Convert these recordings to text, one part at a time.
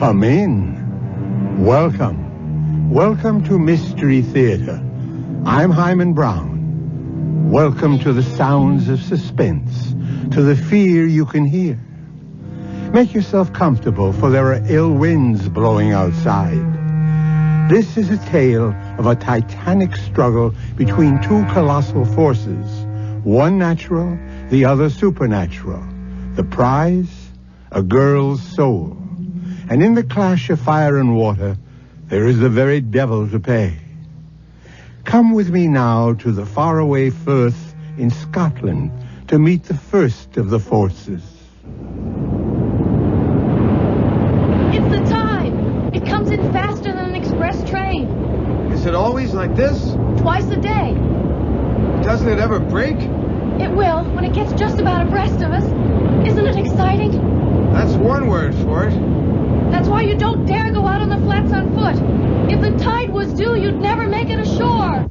Come in. Welcome. Welcome to Mystery Theater. I'm Hyman Brown. Welcome to the sounds of suspense, to the fear you can hear. Make yourself comfortable, for there are ill winds blowing outside. This is a tale of a titanic struggle between two colossal forces, one natural, the other supernatural. The prize, a girl's soul. And in the clash of fire and water, there is the very devil to pay. Come with me now to the faraway Firth in Scotland to meet the first of the forces. It's the tide. It comes in faster than an express train. Is it always like this? Twice a day. Doesn't it ever break? It will when it gets just about abreast of us. Isn't it exciting? That's one word for it. That's why you don't dare go out on the flats on foot. If the tide was due, you'd never make it ashore.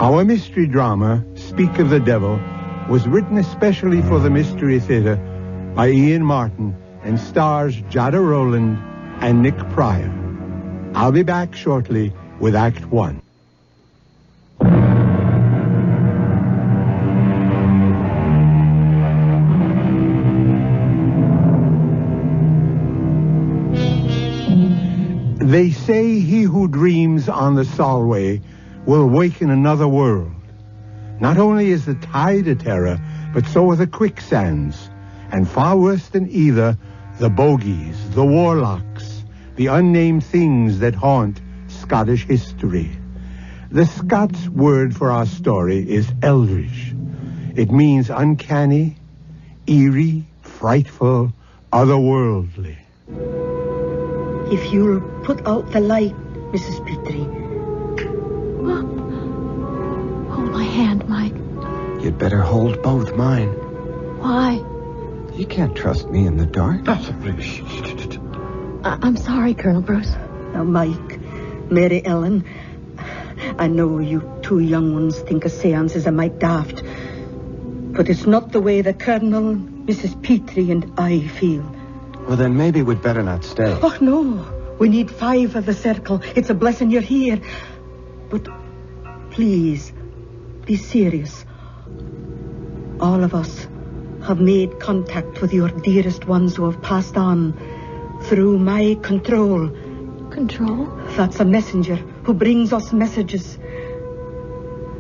Our mystery drama, Speak of the Devil, was written especially for the Mystery Theater by Ian Martin and stars Jada Rowland and Nick Pryor. I'll be back shortly with Act 1. They say he who dreams on the Solway will wake in another world. Not only is the tide a terror, but so are the quicksands. And far worse than either, the bogies, the warlocks, the unnamed things that haunt Scottish history. The Scots word for our story is eldritch. It means uncanny, eerie, frightful, otherworldly. If you'll put out the light, Mrs. Petrie. Hold my hand, Mike. You'd better hold both mine. Why? You can't trust me in the dark. I'm sorry, Colonel Bruce. Now, Mike, Mary Ellen, I know you two young ones think a seance is a mite daft, but it's not the way the Colonel, Mrs. Petrie, and I feel. Well, then maybe we'd better not stay. Oh, no. We need 5 of the circle. It's a blessing you're here. But please, be serious. All of us have made contact with your dearest ones who have passed on through my control. Control? That's a messenger who brings us messages.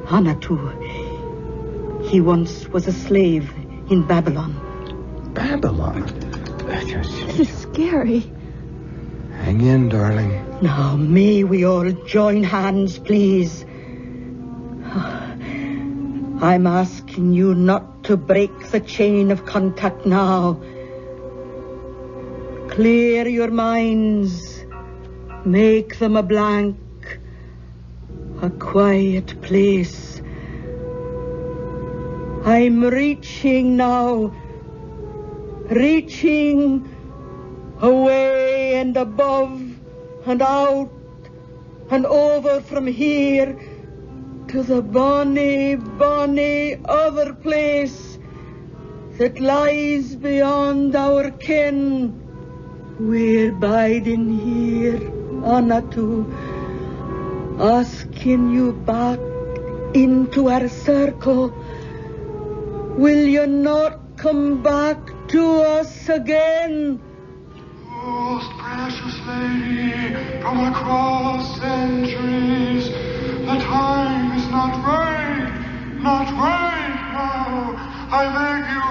Hanatu. He once was a slave in Babylon. Babylon? This is scary. Hang in, darling. Now, may we all join hands, please? I'm asking you not to break the chain of contact now. Clear your minds. Make them a blank. A quiet place. I'm reaching now. Reaching away and above and out and over from here to the bonny, bonny other place that lies beyond our ken. We're biding here, Anatu, asking you back into our circle. Will you not come back to us again? Most precious lady, from across centuries, the time is not right now. I beg you,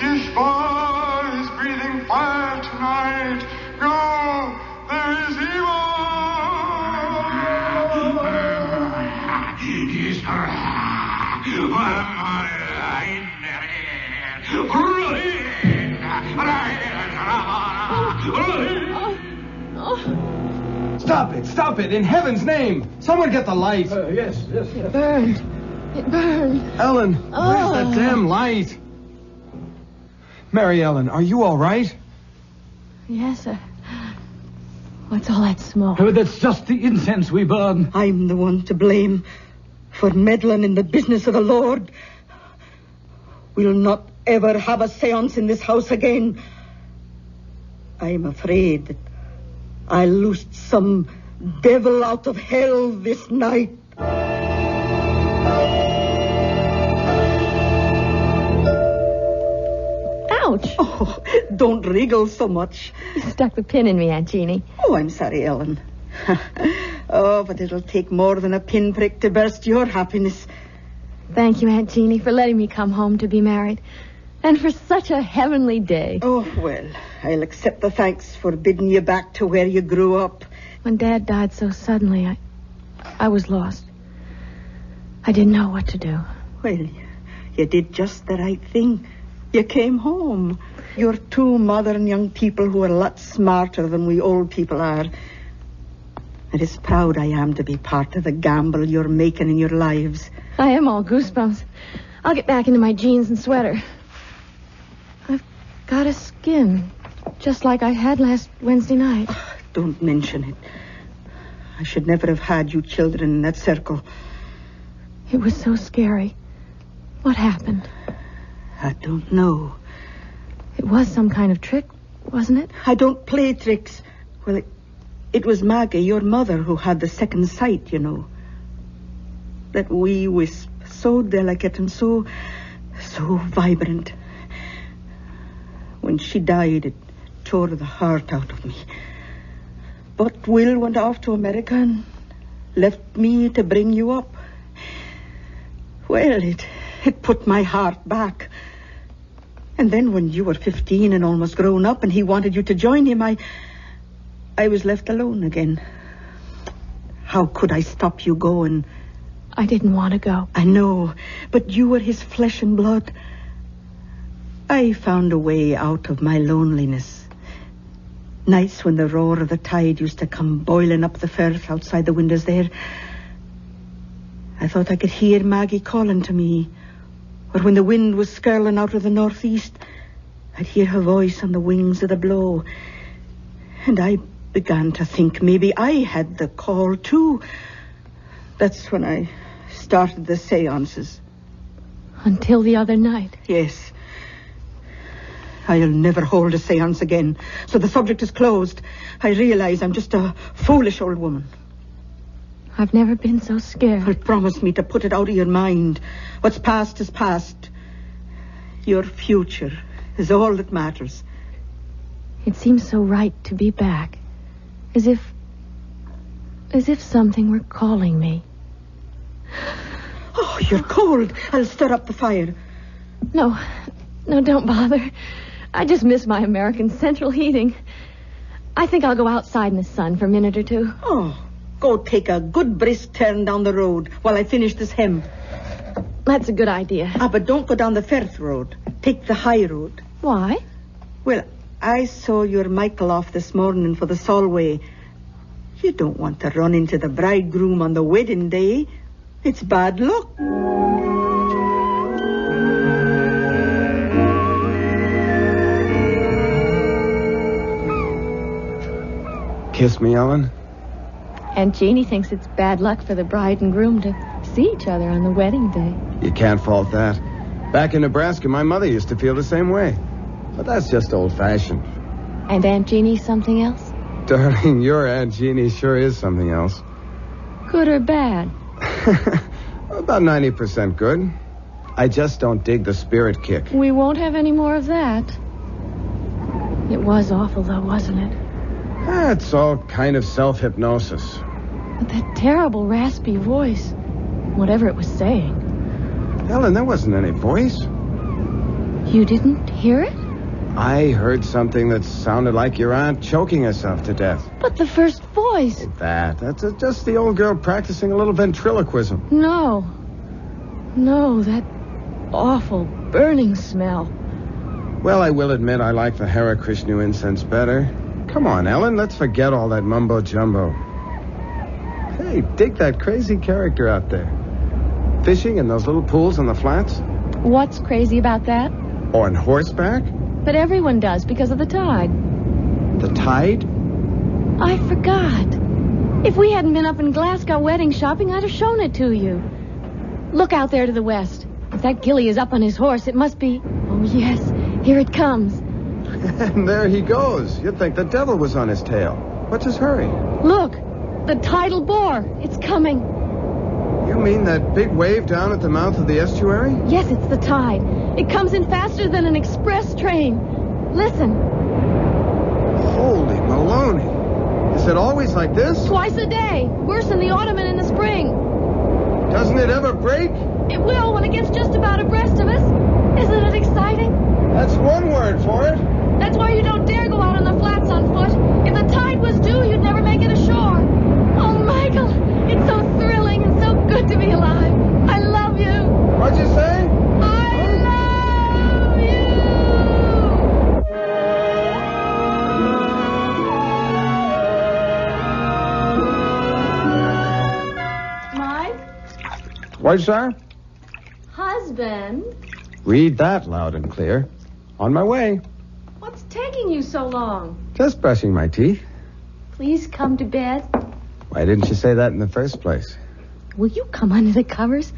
Kishbar is breathing fire tonight. Go, there is Stop it, in heaven's name. Someone get the light. Yes. It burned. Ellen, where's that damn light? Mary Ellen, are you all right? Yes, sir. What's all that smoke? Oh, that's just the incense we burn. I'm the one to blame for meddling in the business of the Lord. We'll not ever have a seance in this house again. I'm afraid that I loosed some devil out of hell this night. Ouch. Oh, don't wriggle so much. You stuck the pin in me, Aunt Jeannie. Oh, I'm sorry, Ellen. Oh, but it'll take more than a pinprick to burst your happiness. Thank you, Aunt Jeannie, for letting me come home to be married. And for such a heavenly day. Oh, well, I'll accept the thanks for bidding you back to where you grew up. When Dad died so suddenly, I was lost. I didn't know what to do. Well, you did just the right thing. You came home. You're two modern young people who are a lot smarter than we old people are. And as proud I am to be part of the gamble you're making in your lives. I am all goosebumps. I'll get back into my jeans and sweater. I've got a skin, just like I had last Wednesday night. Oh, don't mention it. I should never have had you children in that circle. It was so scary. What happened? I don't know. It was some kind of trick, wasn't it? I don't play tricks. Well, it was Maggie, your mother, who had the second sight, you know. That wee wisp, so delicate and so vibrant. When she died, it tore the heart out of me. But Will went off to America and left me to bring you up. Well, it put my heart back. And then when you were 15 and almost grown up and he wanted you to join him, I was left alone again. How could I stop you going? I didn't want to go. I know, but you were his flesh and blood. I found a way out of my loneliness. Nights when the roar of the tide used to come boiling up the firth outside the windows there, I thought I could hear Maggie calling to me. Or when the wind was skirling out of the northeast, I'd hear her voice on the wings of the blow. And I began to think maybe I had the call too. That's when I started the seances. Until the other night? Yes. I'll never hold a seance again, so the subject is closed. I realize I'm just a foolish old woman. I've never been so scared. Well, promise me to put it out of your mind. What's past is past. Your future is all that matters. It seems so right to be back. As if something were calling me. Oh, you're cold. I'll stir up the fire. No, don't bother. I just miss my American central heating. I think I'll go outside in the sun for a minute or two. Oh, go take a good brisk turn down the road while I finish this hem. That's a good idea. But don't go down the Firth road. Take the high road. Why? Well, I saw your Michael off this morning for the Solway. You don't want to run into the bridegroom on the wedding day. It's bad luck. Kiss me, Ellen. Aunt Jeannie thinks it's bad luck for the bride and groom to see each other on the wedding day. You can't fault that. Back in Nebraska, my mother used to feel the same way. But that's just old-fashioned. And Aunt Jeannie something else? Darling, your Aunt Jeannie sure is something else. Good or bad? About 90% good. I just don't dig the spirit kick. We won't have any more of that. It was awful, though, wasn't it? It's all kind of self-hypnosis. But that terrible raspy voice, whatever it was saying. Ellen, there wasn't any voice. You didn't hear it? I heard something that sounded like your aunt choking herself to death. But the first voice. That's just the old girl practicing a little ventriloquism. No, that awful burning smell. Well, I will admit I like the Hare Krishna incense better. Come on, Ellen, let's forget all that mumbo-jumbo. Hey, dig that crazy character out there. Fishing in those little pools on the flats. What's crazy about that? On horseback? But everyone does because of the tide. The tide? I forgot. If we hadn't been up in Glasgow wedding shopping, I'd have shown it to you. Look out there to the west. If that Gilly is up on his horse, it must be... Oh, yes. Here it comes. And there he goes. You'd think the devil was on his tail. What's his hurry? Look, the tidal bore. It's coming. You mean that big wave down at the mouth of the estuary? Yes, it's the tide. It comes in faster than an express train. Listen. Holy Maloney. Is it always like this? Twice a day. Worse in the autumn and in the spring. Doesn't it ever break? It will when it gets just about abreast of us. Isn't it exciting? That's one word for it. That's why you don't dare go out on the flats on foot. If the tide was due, you'd never make it ashore. Oh, Michael, it's so thrilling and so good to be alive. I love you. What'd you say? I love you. Mike? What, sir? Husband? Read that loud and clear. On my way. What's taking you so long? Just brushing my teeth. Please come to bed. Why didn't you say that in the first place? Will you come under the covers?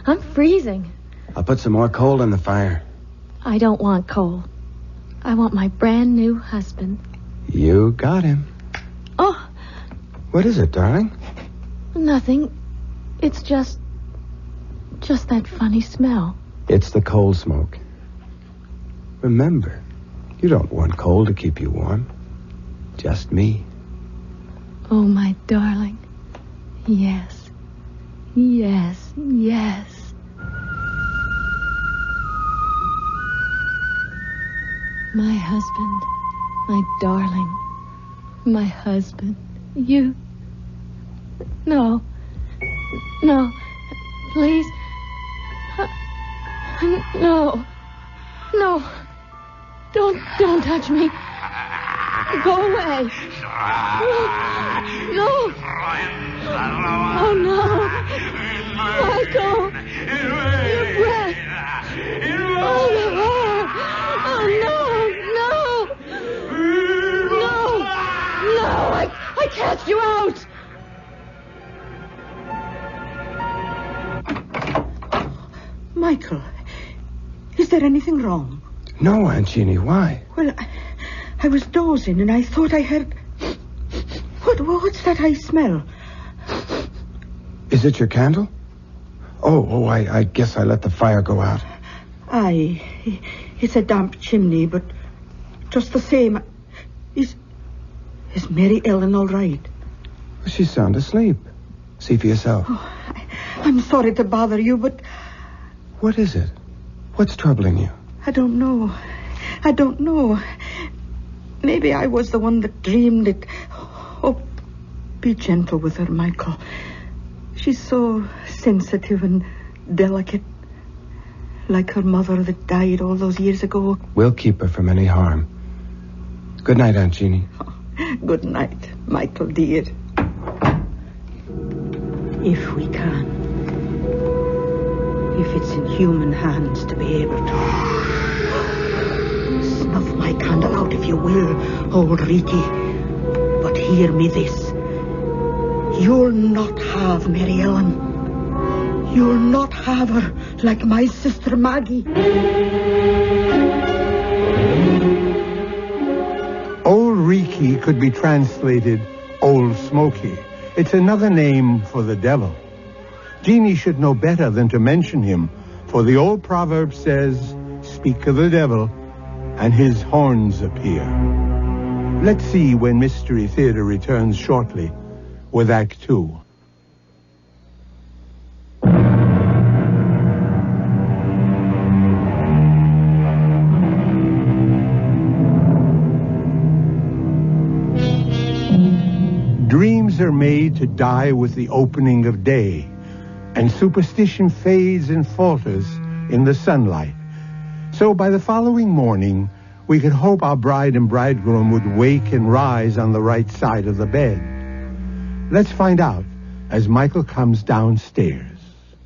I'm freezing. I'll put some more coal in the fire. I don't want coal. I want my brand new husband. You got him. Oh, What is it, darling? nothing. It's just that funny smell. It's the coal smoke. Remember, you don't want coal to keep you warm. Just me. Oh, my darling. Yes. Yes. Yes. My husband. My darling. My husband. You. No. No. Please. No. No. Don't touch me. Go away. No. Oh, no. Michael. Your breath. Oh, the hair. Oh, no. No. No. I cast you out. Michael, is there anything wrong? No, Aunt Jeannie, why? Well, I was dozing and I thought I heard... What's that I smell? Is it your candle? Oh, I guess I let the fire go out. Aye, it's a damp chimney, but just the same... Is Mary Ellen all right? She's sound asleep. See for yourself. Oh, I'm sorry to bother you, but... What is it? What's troubling you? I don't know. Maybe I was the one that dreamed it. Oh, be gentle with her, Michael. She's so sensitive and delicate. Like her mother that died all those years ago. We'll keep her from any harm. Good night, Aunt Jeannie. Oh, good night, Michael, dear. If we can. If it's in human hands to be able to. Snuff my candle out if you will, old Ricky. But hear me this. You'll not have Mary Ellen. You'll not have her like my sister Maggie. Old Ricky could be translated Old Smoky. It's another name for the devil. Jeannie should know better than to mention him, for the old proverb says, speak of the devil, and his horns appear. Let's see when Mystery Theater returns shortly with Act 2. Dreams are made to die with the opening of day, and superstition fades and falters in the sunlight. So by the following morning, we could hope our bride and bridegroom would wake and rise on the right side of the bed. Let's find out as Michael comes downstairs.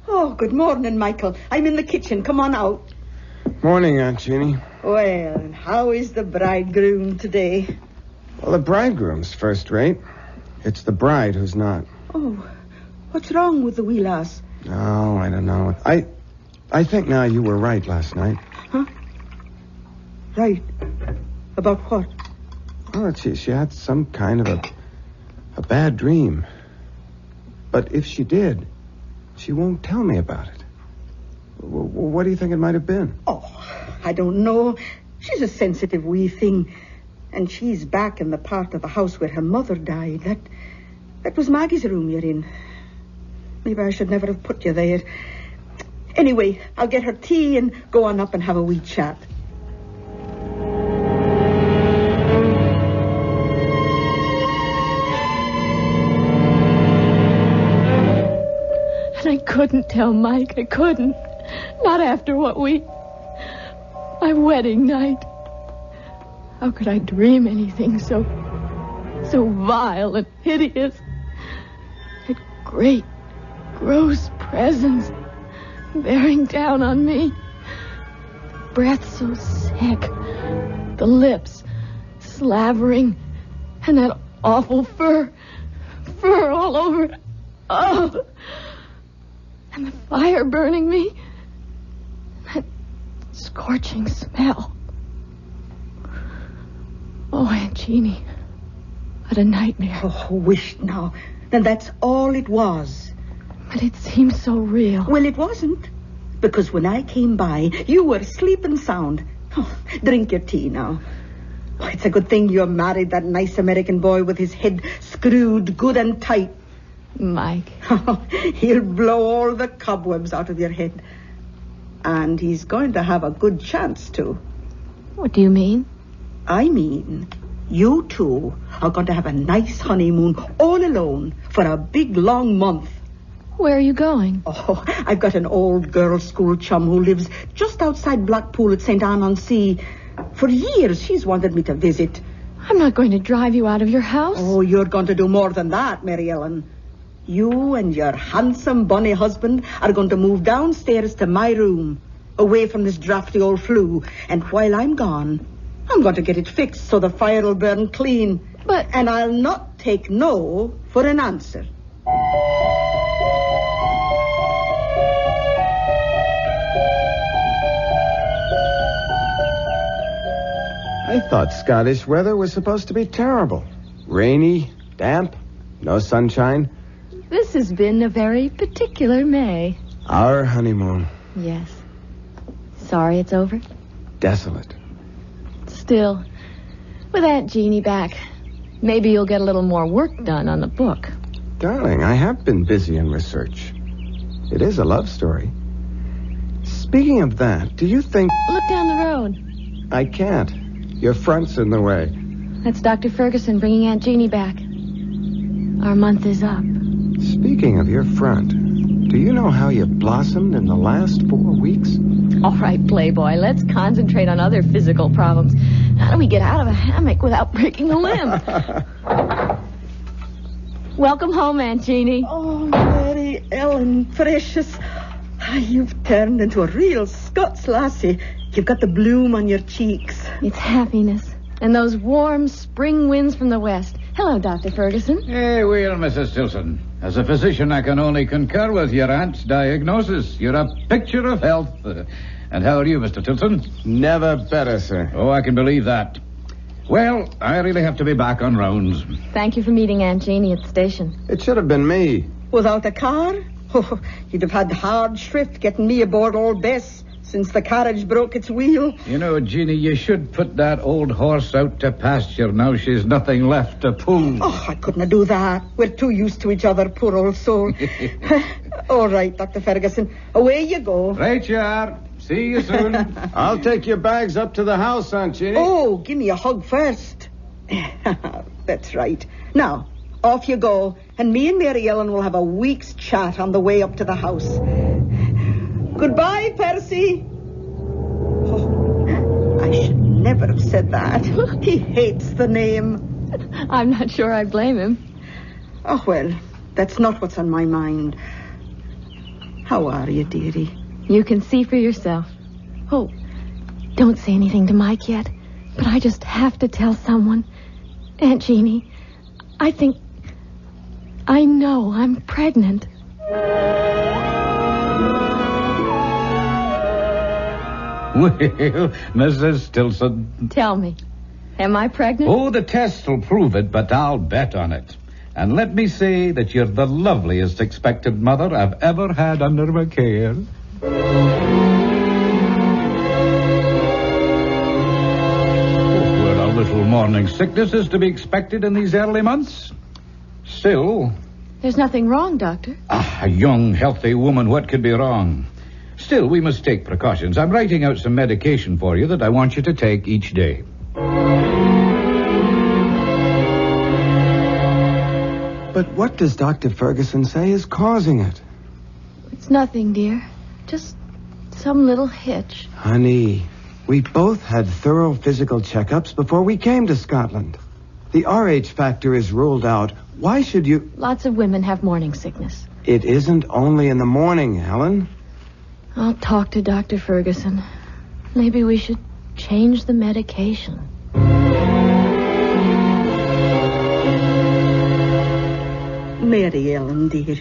Oh, good morning, Michael. I'm in the kitchen. Come on out. Morning, Aunt Jeannie. Well, and how is the bridegroom today? Well, the bridegroom's first rate. It's the bride who's not. Oh, what's wrong with the wee lass? Oh, I don't know. I think now you were right last night. Huh? Right. About what? Oh, she had some kind of a bad dream. But if she did, she won't tell me about it. What do you think it might have been? Oh, I don't know. She's a sensitive wee thing. And she's back in the part of the house where her mother died. That was Maggie's room you're in. Maybe I should never have put you there. Anyway, I'll get her tea and go on up and have a wee chat. And I couldn't tell Mike. I couldn't. Not after my wedding night. How could I dream anything so vile and hideous? That great, gross presence bearing down on me. Breath so sick. The lips slavering. And that awful fur all over. Oh! And the fire burning me. That scorching smell. Oh, Aunt Jeannie. What a nightmare. Oh, wished now. Then that's all it was. But it seems so real. Well, it wasn't. Because when I came by, you were sleeping sound. Oh, drink your tea now. Oh, it's a good thing you married that nice American boy with his head screwed good and tight. Mike. He'll blow all the cobwebs out of your head. And he's going to have a good chance, too. What do you mean? I mean, you two are going to have a nice honeymoon all alone for a big, long month. Where are you going? Oh, I've got an old girls' school chum who lives just outside Blackpool at St. Anne-on-Sea. For years, she's wanted me to visit. I'm not going to drive you out of your house. Oh, you're going to do more than that, Mary Ellen. You and your handsome, bonny husband are going to move downstairs to my room, away from this drafty old flue. And while I'm gone, I'm going to get it fixed so the fire will burn clean. But... And I'll not take no for an answer. I thought Scottish weather was supposed to be terrible. Rainy, damp, no sunshine. This has been a very particular May. Our honeymoon. Yes. Sorry it's over? Desolate. Still, with Aunt Jeannie back, maybe you'll get a little more work done on the book. Darling, I have been busy in research. It is a love story. Speaking of that, do you think... Look down the road. I can't. Your front's in the way. That's Dr. Ferguson bringing Aunt Jeannie back. Our month is up. Speaking of your front, do you know how you blossomed in the last 4 weeks? All right, Playboy, let's concentrate on other physical problems. How do we get out of a hammock without breaking a limb? Welcome home, Aunt Jeannie. Oh, Mary Ellen, precious. You've turned into a real Scots lassie. You've got the bloom on your cheeks. It's happiness. And those warm spring winds from the west. Hello, Dr. Ferguson. Hey, well, Mrs. Tilson. As a physician, I can only concur with your aunt's diagnosis. You're a picture of health. And how are you, Mr. Tilson? Never better, sir. Oh, I can believe that. Well, I really have to be back on rounds. Thank you for meeting Aunt Jeannie at the station. It should have been me. Without a car? Oh, you'd have had hard shrift getting me aboard Old Bess since the carriage broke its wheel. You know, Jeannie, you should put that old horse out to pasture now she's nothing left to pull. Oh, I couldn't do that. We're too used to each other, poor old soul. All right, Dr. Ferguson. Away you go. Right you are. See you soon. I'll take your bags up to the house, Aunt Jeannie. Oh, give me a hug first. That's right. Now, off you go. And me and Mary Ellen will have a week's chat on the way up to the house. Goodbye, Percy. Oh, I should never have said that. He hates the name. I'm not sure I blame him. Oh, well, that's not what's on my mind. How are you, dearie? You can see for yourself. Oh, don't say anything to Mike yet. But I just have to tell someone. Aunt Jeannie, I know I'm pregnant. Well, Mrs. Stilson. Tell me, am I pregnant? Oh, the test will prove it, but I'll bet on it. And let me say that you're the loveliest expectant mother I've ever had under my care. Well, a little morning sickness is to be expected in these early months. Still... There's nothing wrong, Doctor. A young, healthy woman, what could be wrong? Still, we must take precautions. I'm writing out some medication for you that I want you to take each day. But what does Dr. Ferguson say is causing it? It's nothing, dear. Just some little hitch. Honey, we both had thorough physical checkups before we came to Scotland. The RH factor is ruled out. Why should you... Lots of women have morning sickness. It isn't only in the morning, Helen. I'll talk to Dr. Ferguson. Maybe we should change the medication. Mary Ellen, dear,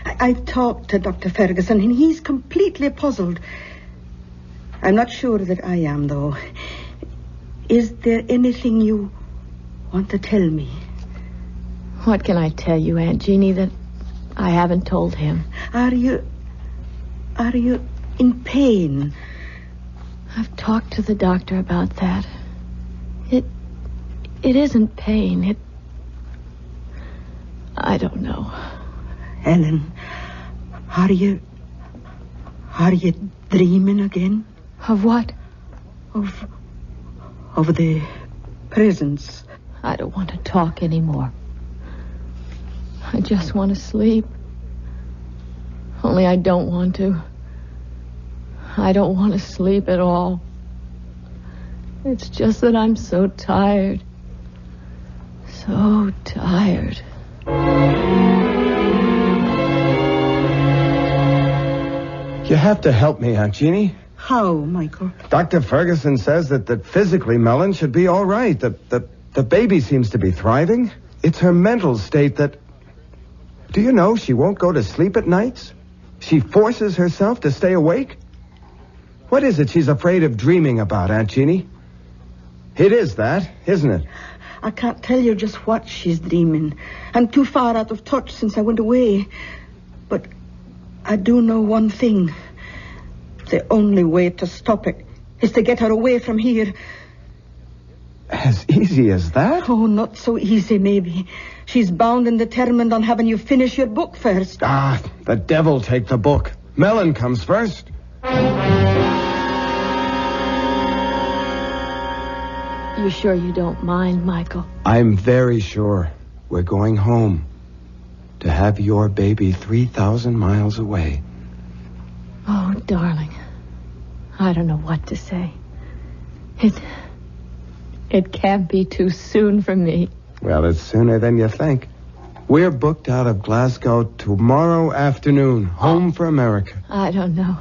I've talked to Dr. Ferguson, and he's completely puzzled. I'm not sure that I am, though. Is there anything you want to tell me? What can I tell you, Aunt Jeannie, that I haven't told him? Are you in pain? I've talked to the doctor about that. It isn't pain. I don't know. Ellen, are you dreaming again? Of what? Of the presents. I don't want to talk anymore. I just want to sleep. Only I don't want to. I don't want to sleep at all. It's just that I'm so tired. So tired. You have to help me, Aunt Jeannie. How, Michael? Dr. Ferguson says that physically Mellon should be all right. The baby seems to be thriving. It's her mental state that... Do you know she won't go to sleep at nights? She forces herself to stay awake? What is it she's afraid of dreaming about, Aunt Jeannie? It is that, isn't it? I can't tell you just what she's dreaming. I'm too far out of touch since I went away. But I do know one thing. The only way to stop it is to get her away from here. As easy as that? Oh, not so easy, maybe. She's bound and determined on having you finish your book first. Ah, the devil take the book. Mellon comes first. You sure you don't mind, Michael? I'm very sure. We're going home. To have your baby 3,000 miles away. Oh, darling. I don't know what to say. It can't be too soon for me. Well, it's sooner than you think. We're booked out of Glasgow tomorrow afternoon, home for America. I don't know.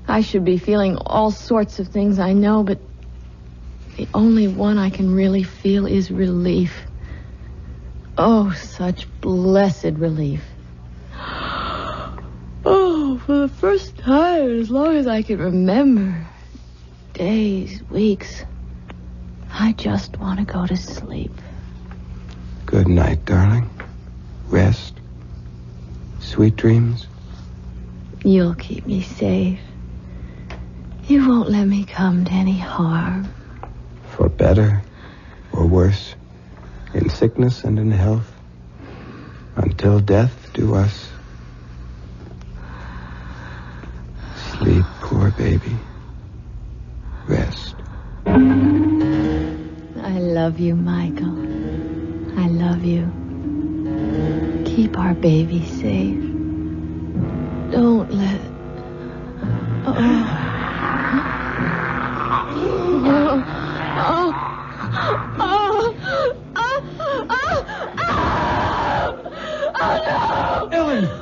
I should be feeling all sorts of things, I know, but the only one I can really feel is relief. Oh, such blessed relief. Oh, for the first time, as long as I can remember, days, weeks, I just want to go to sleep. Good night, darling. Rest. Sweet dreams. You'll keep me safe. You won't let me come to any harm. For better or worse, in sickness and in health, until death do us. Sleep, poor baby. Rest. I love you, Michael. I love you. Keep our baby safe. Don't let...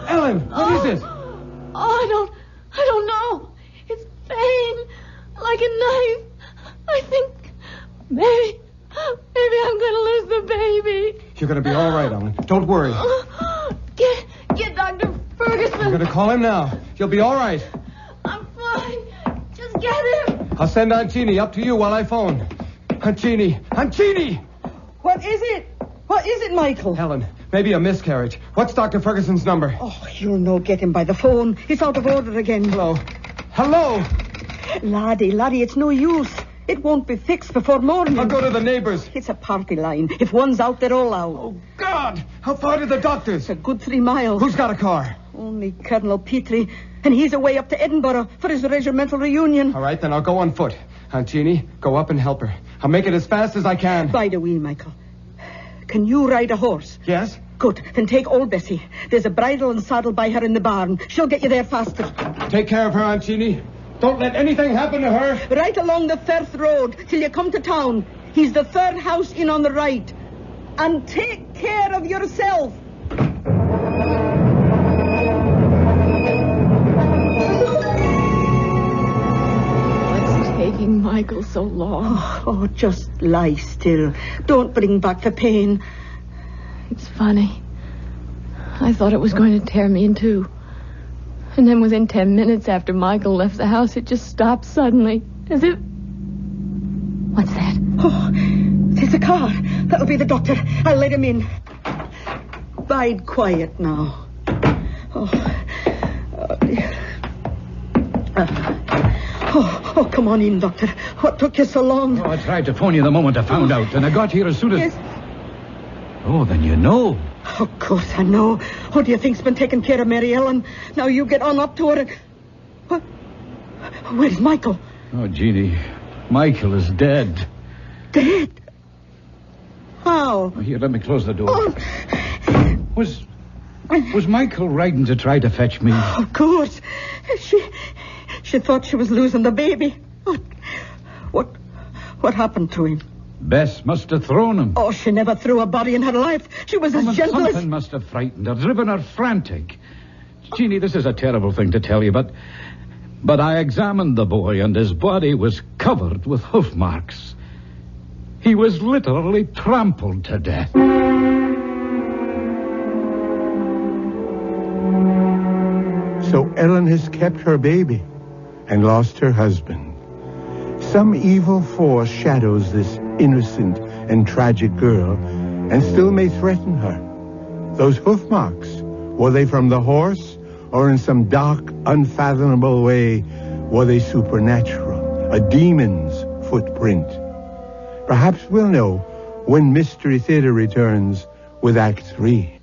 Ellen, what is it? Oh, I don't know. It's pain, like a knife. I think maybe I'm going to lose the baby. You're going to be all right, Ellen. Don't worry. Get Dr. Ferguson. I'm going to call him now. You'll be all right. I'm fine. Just get him. I'll send Aunt Jeannie up to you while I phone. Aunt Jeannie! Aunt Jeannie! What is it? What is it, Michael? Helen, maybe a miscarriage. What's Dr. Ferguson's number? Oh, you'll no get him by the phone. It's out of order again. Hello? Hello? Laddie, it's no use. It won't be fixed before morning. I'll go to the neighbors. It's a party line. If one's out, they're all out. Oh, God! How far to the doctors? It's a good 3 miles. Who's got a car? Only Colonel Petrie, and he's away up to Edinburgh for his regimental reunion. All right, then I'll go on foot. Aunt Jeannie, go up and help her. I'll make it as fast as I can. By the wheel, Michael. Can you ride a horse? Yes? Good. Then take old Bessie. There's a bridle and saddle by her in the barn. She'll get you there faster. Take care of her, Aunt Jeannie. Don't let anything happen to her. Right along the Firth Road till you come to town. He's the 3rd house in on the right. And take care of yourself. What's taking Michael so long? Oh, just lie still. Don't bring back the pain. It's funny. I thought it was going to tear me in two. And then within 10 minutes after Michael left the house, it just stopped suddenly. As if... What's that? Oh, there's a car. That'll be the doctor. I'll let him in. Bide quiet now. Oh dear. Oh, come on in, doctor. What took you so long? Oh, I tried to phone you the moment I found out, and I got here as soon as... Yes. Oh, then you know. Of course I know. Who do you think's been taking care of Mary Ellen? Now you get on up to her and... What? Where's Michael? Oh, Jeannie, Michael is dead. Dead? How? Here, let me close the door. Oh, Was Michael riding to try to fetch me? of course. She thought she was losing the baby. What happened to him? Bess must have thrown him. Oh, she never threw a body in her life. She was as gentle as... Something must have frightened her, driven her frantic. Jeannie, this is a terrible thing to tell you, but I examined the boy, and his body was covered with hoof marks. He was literally trampled to death. So Ellen has kept her baby and lost her husband. Some evil force shadows this innocent and tragic girl and still may threaten her. Those hoof marks, were they from the horse or in some dark, unfathomable way, were they supernatural, a demon's footprint? Perhaps we'll know when Mystery Theater returns with Act 3.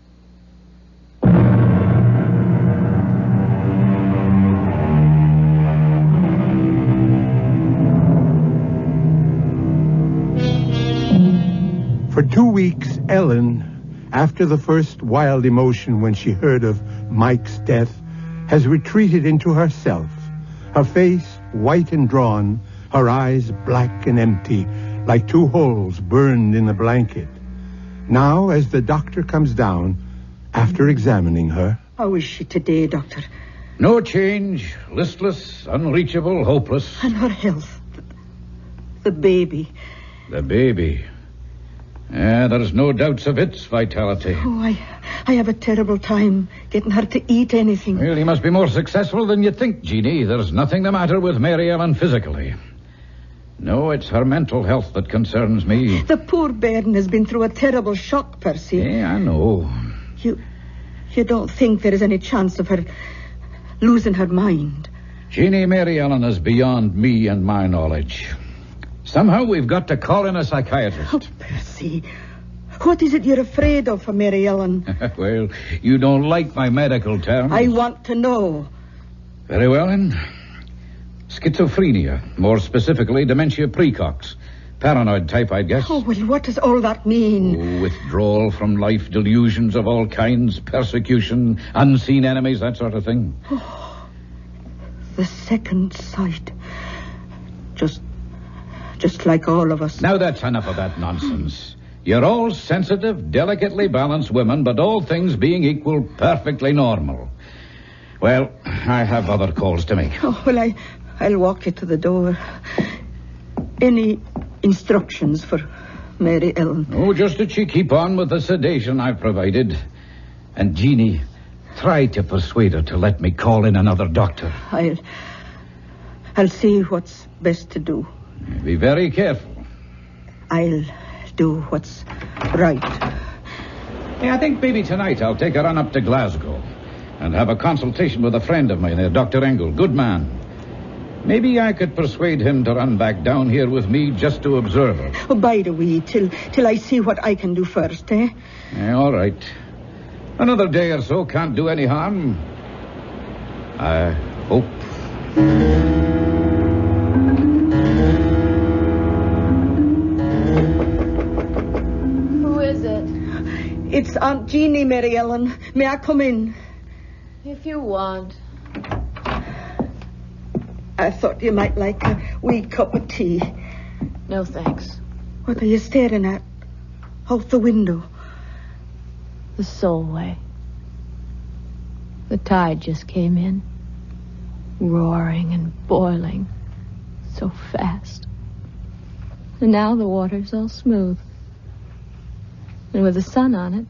For 2 weeks, Ellen, after the first wild emotion when she heard of Mike's death, has retreated into herself, her face white and drawn, her eyes black and empty, like 2 holes burned in a blanket. Now, as the doctor comes down, after examining her... How is she today, doctor? No change. Listless, unreachable, hopeless. And her health? The baby? The baby... there's no doubts of its vitality. Oh, I have a terrible time getting her to eat anything. Well, he must be more successful than you think, Jeannie. There's nothing the matter with Mary Ellen physically. No, it's her mental health that concerns me. The poor bairn has been through a terrible shock, Percy. Yeah, I know. You don't think there is any chance of her losing her mind? Jeannie, Mary Ellen is beyond me and my knowledge. Somehow we've got to call in a psychiatrist. Oh, Percy, what is it you're afraid of for Mary Ellen? Well, you don't like my medical terms. I want to know. Very well, then. Schizophrenia, more specifically dementia precox. Paranoid type, I guess. Oh, well, what does all that mean? Withdrawal from life, delusions of all kinds, persecution, unseen enemies, that sort of thing. Oh, the second sight. Just like all of us. Now that's enough of that nonsense. You're all sensitive, delicately balanced women, but all things being equal, perfectly normal. Well, I have other calls to make. Oh, well, I'll walk you to the door. Any instructions for Mary Ellen? Oh, just that she keep on with the sedation I've provided. And Jeannie, try to persuade her to let me call in another doctor. I'll see what's best to do. Be very careful. I'll do what's right. Yeah, I think maybe tonight I'll take a run up to Glasgow and have a consultation with a friend of mine there, Dr. Engel. Good man. Maybe I could persuade him to run back down here with me just to observe her. Oh, bide a wee till I see what I can do first, eh? Yeah, all right. Another day or so can't do any harm. I hope. Who is it? It's Aunt Jeannie, Mary Ellen. May I come in? If you want. I thought you might like a wee cup of tea. No, thanks. What are you staring at? Out the window. The Solway. The tide just came in. Roaring and boiling. So fast. And now the water's all smooth. And with the sun on it,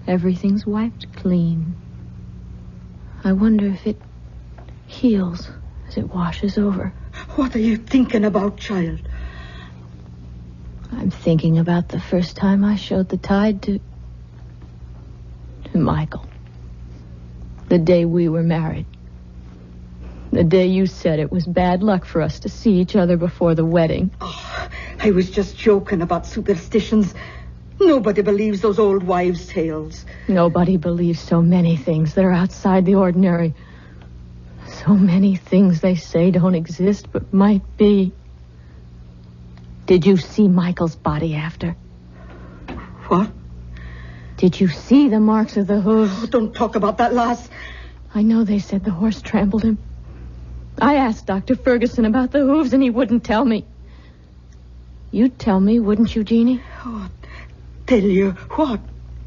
everything's wiped clean. I wonder if it heals as it washes over. What are you thinking about, child? I'm thinking about the first time I showed the tide to Michael. The day we were married. The day you said it was bad luck for us to see each other before the wedding. Oh, I was just joking about superstitions. Nobody believes those old wives' tales. Nobody believes so many things that are outside the ordinary. So many things they say don't exist but might be. Did you see Michael's body after? What? Did you see the marks of the hooves? Oh, don't talk about that, lass. I know they said the horse trampled him. I asked Dr. Ferguson about the hooves and he wouldn't tell me. You'd tell me, wouldn't you, Jeannie? Oh, tell you what?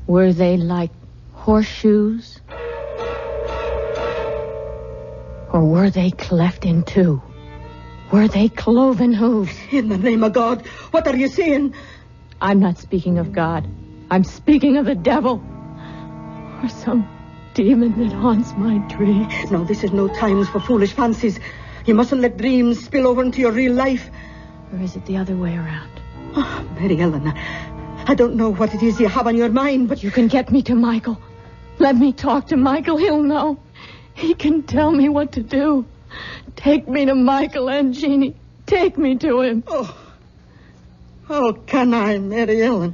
Were they like horseshoes? Or were they cleft in two? Were they cloven hooves? In the name of God, what are you saying? I'm not speaking of God. I'm speaking of the devil. Or some demon that haunts my dreams. No, this is no time for foolish fancies. You mustn't let dreams spill over into your real life. Or is it the other way around? Oh, Mary Ellen, I don't know what it is you have on your mind, but... You can get me to Michael. Let me talk to Michael. He'll know. He can tell me what to do. Take me to Michael and Jeannie. Take me to him. Oh, how can I, Mary Ellen?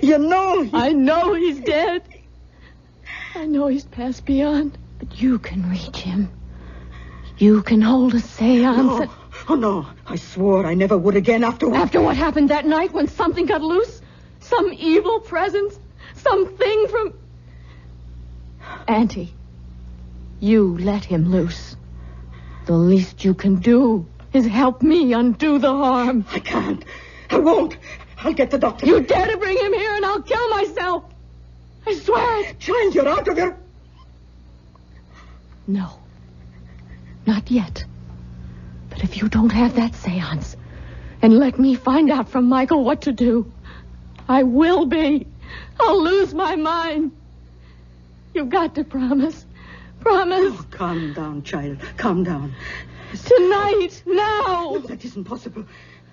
You know I know he's dead. I know he's passed beyond. But you can reach him. You can hold a seance. No. Oh, no. I swore I never would again after... After what happened that night when something got loose? Some evil presence? Something from... Auntie, you let him loose. The least you can do is help me undo the harm. I can't. I won't. I'll get the doctor. You dare to bring him here and I'll kill myself. I swear it. Child, you're out of your... No. Not yet. But if you don't have that seance and let me find out from Michael what to do, I will be. I'll lose my mind. You've got to promise. Promise. Oh, calm down, child. Calm down. Tonight. Now. No, that isn't possible.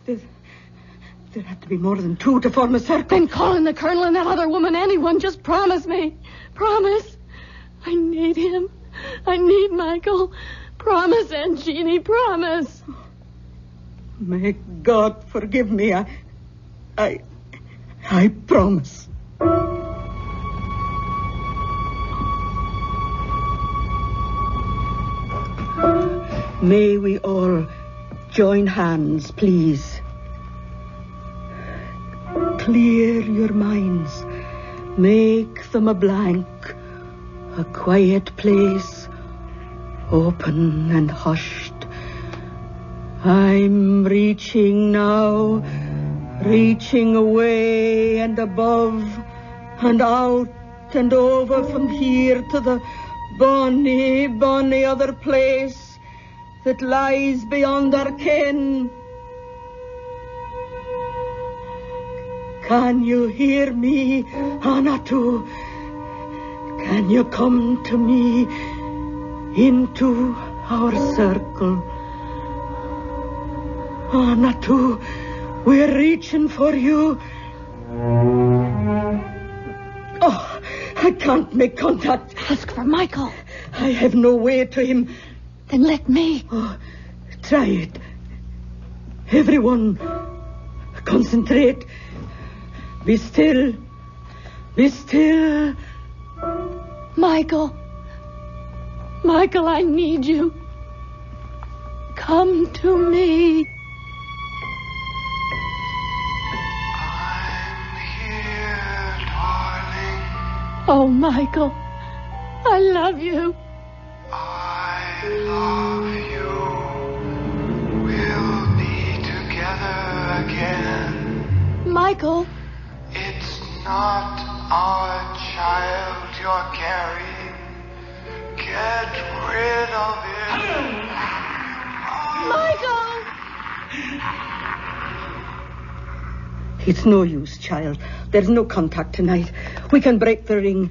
There have to be more than two to form a circle. Then call in the colonel and that other woman, anyone. Just promise me. Promise. I need him. I need Michael. Promise, Aunt Jeannie, promise. May God forgive me. I promise. May we all join hands, please. Clear your minds. Make them a blank, a quiet place, open and hushed. I'm reaching now, reaching away and above and out and over from here to the bonny, bonny other place that lies beyond our ken. Can you hear me, Anatu? Can you come to me into our circle? Oh, Natu, we're reaching for you. Oh, I can't make contact. Ask for Michael. I have no way to him. Then let me. Oh, try it. Everyone, concentrate. Be still. Be still. Michael. Michael, I need you. Come to me. I'm here, darling. Oh, Michael, I love you. I love you. We'll be together again. Michael. It's not our child you're carrying. Get rid of it. Michael! It's no use, child. There's no contact tonight. We can break the ring.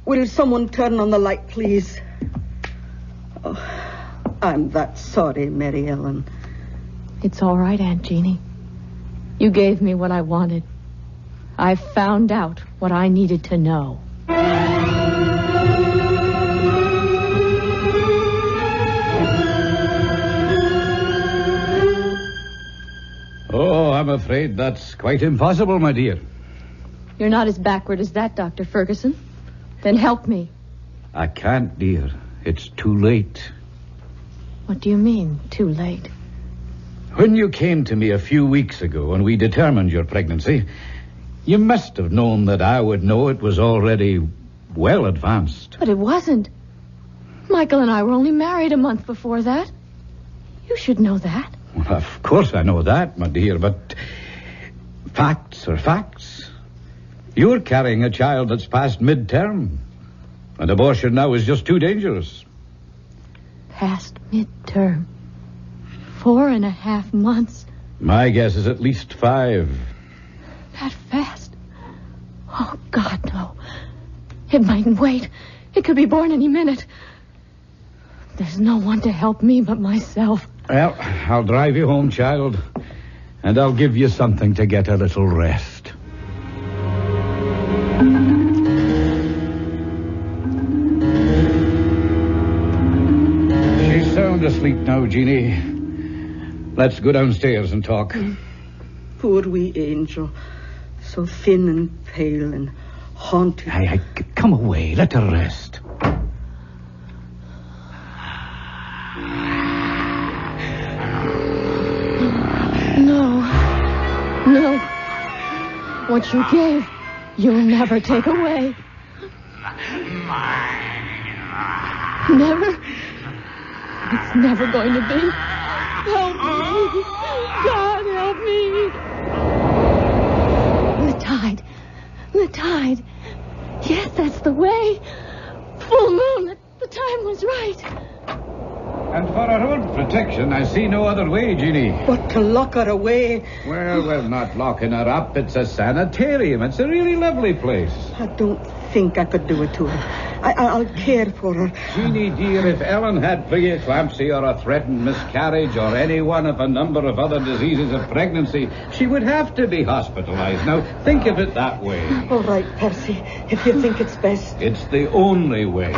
Will someone turn on the light, please? Oh, I'm that sorry, Mary Ellen. It's all right, Aunt Jeannie. You gave me what I wanted. I found out what I needed to know. Oh, I'm afraid that's quite impossible, my dear. You're not as backward as that, Dr. Ferguson. Then help me. I can't, dear. It's too late. What do you mean, too late? When you came to me a few weeks ago and we determined your pregnancy, you must have known that I would know it was already well advanced. But it wasn't. Michael and I were only married a month before that. You should know that. Well, of course I know that, my dear, but facts are facts. You're carrying a child that's past midterm, and abortion now is just too dangerous. Past midterm. 4.5 months. My guess is at least 5. That fast? Oh, God, no. It mightn't wait. It could be born any minute. There's no one to help me but myself. Well, I'll drive you home, child, and I'll give you something to get a little rest. She's sound asleep now, Jeannie. Let's go downstairs and talk. Poor wee angel. So thin and pale and haunted. Hey, come away. Let her rest. No. What you gave, you'll never take away. Never? It's never going to be. Help me. God, help me. The tide. Yes, that's the way. Full moon. The time was right. And for our own protection, I see no other way, Jeannie. But to lock her away. Well, we're not locking her up. It's a sanitarium. It's a really lovely place. I don't think I could do it to her. I'll care for her. Jeannie, dear, if Ellen had preeclampsia or a threatened miscarriage or any one of a number of other diseases of pregnancy, she would have to be hospitalized. Now, think of it that way. All right, Percy, if you think it's best. It's the only way.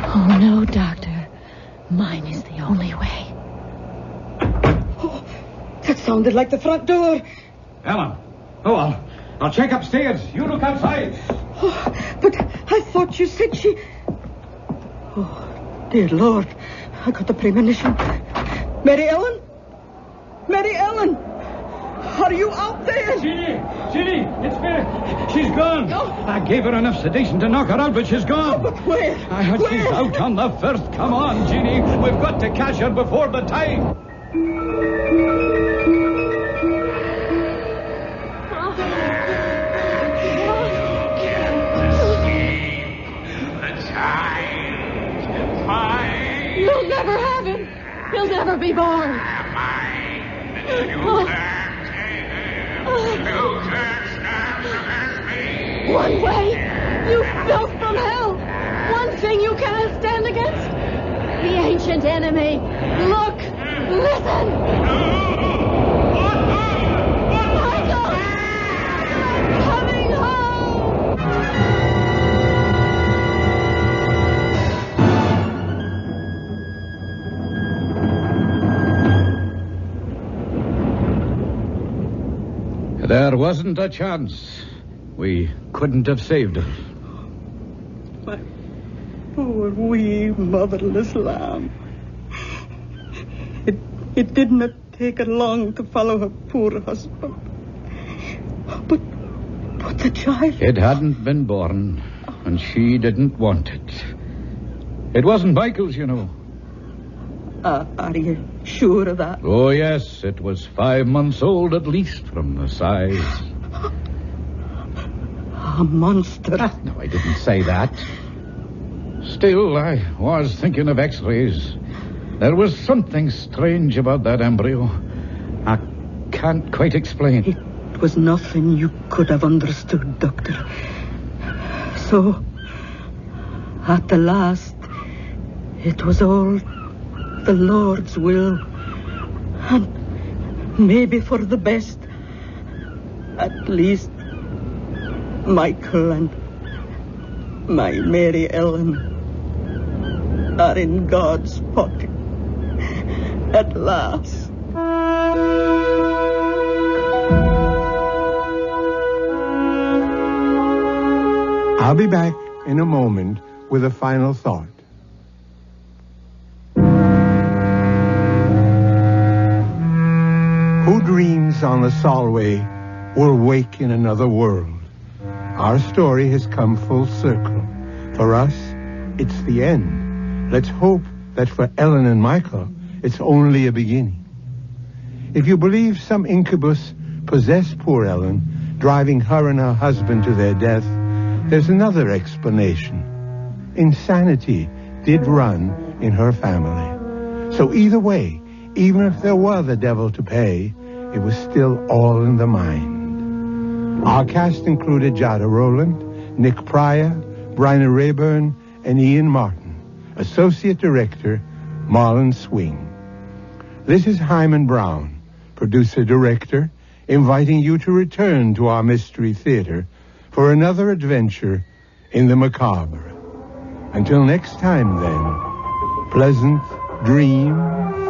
Oh, no, Doctor. Mine is the only way. Oh, that sounded like the front door. Ellen. Oh, I'll check upstairs. You look outside. Oh, but I thought you said she... Oh, dear Lord. I got the premonition. Mary Ellen? Mary Ellen? Are you out there? Jeannie, it's Mary. She's gone. No. I gave her enough sedation to knock her out, but she's gone. Oh, but where? She's out on the first. Come on, Jeannie. We've got to catch her before the time. You'll never have him. He'll never be born. One way, you filth from hell. One thing you cannot stand against. The ancient enemy. Look, listen. There wasn't a chance. We couldn't have saved her. My poor wee motherless lamb. It did not take her long to follow her poor husband. But the child... It hadn't been born, and she didn't want it. It wasn't Michael's, you know. Are you sure of that? Oh, yes. It was 5 months old at least from the size. A monster. No, I didn't say that. Still, I was thinking of x-rays. There was something strange about that embryo. I can't quite explain. It was nothing you could have understood, Doctor. So, at the last, it was all the Lord's will. And maybe for the best. At least, Michael and my Mary Ellen are in God's pocket. At last. I'll be back in a moment with a final thought. Who dreams on the Solway will wake in another world. Our story has come full circle. For us, it's the end. Let's hope that for Ellen and Michael, it's only a beginning. If you believe some incubus possessed poor Ellen, driving her and her husband to their death, there's another explanation. Insanity did run in her family. So either way, even if there were the devil to pay, it was still all in the mind. Our cast included Jada Rowland, Nick Pryor, Bryna Rayburn, and Ian Martin. Associate Director, Marlon Swing. This is Hyman Brown, Producer-Director, inviting you to return to our Mystery Theater for another adventure in the macabre. Until next time, then, pleasant dreams.